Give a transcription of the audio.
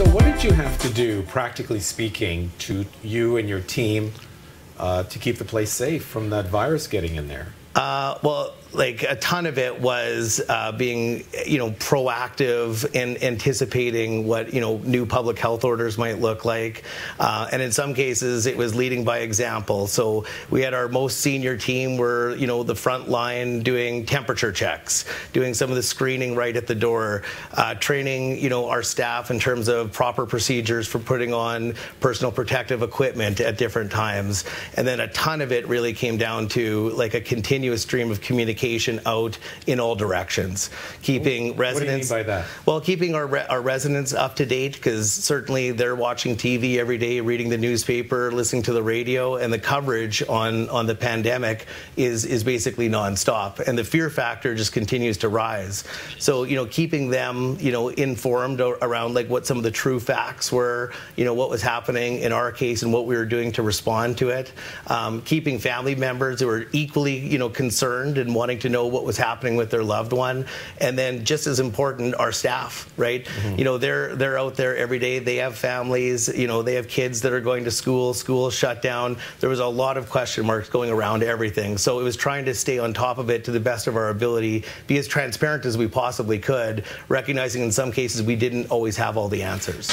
So what did you have to do, practically speaking, to you and your team to keep the place safe from that virus getting in there? Well, like a ton of it was being, proactive and anticipating what, new public health orders might look like. And in some cases, it was leading by example. So we had our most senior team were, the front line doing temperature checks, doing some of the screening right at the door, training, our staff in terms of proper procedures for putting on personal protective equipment at different times. And then a ton of it really came down to like a continuous stream of communication out in all directions, keeping residents. What do you mean by that? Well, keeping our residents up to date, because certainly they're watching TV every day, reading the newspaper, listening to the radio, and the coverage on the pandemic is basically nonstop, and the fear factor just continues to rise. So keeping them informed around like what some of the true facts were, what was happening in our case and what we were doing to respond to it, keeping family members who were equally concerned and wanting to know what was happening with their loved one, and then just as important, our staff, right? Mm-hmm. They're out there every day. They have families. They have kids that are going to school. School shut down. There was a lot of question marks going around everything. So it was trying to stay on top of it to the best of our ability, be as transparent as we possibly could, recognizing in some cases we didn't always have all the answers.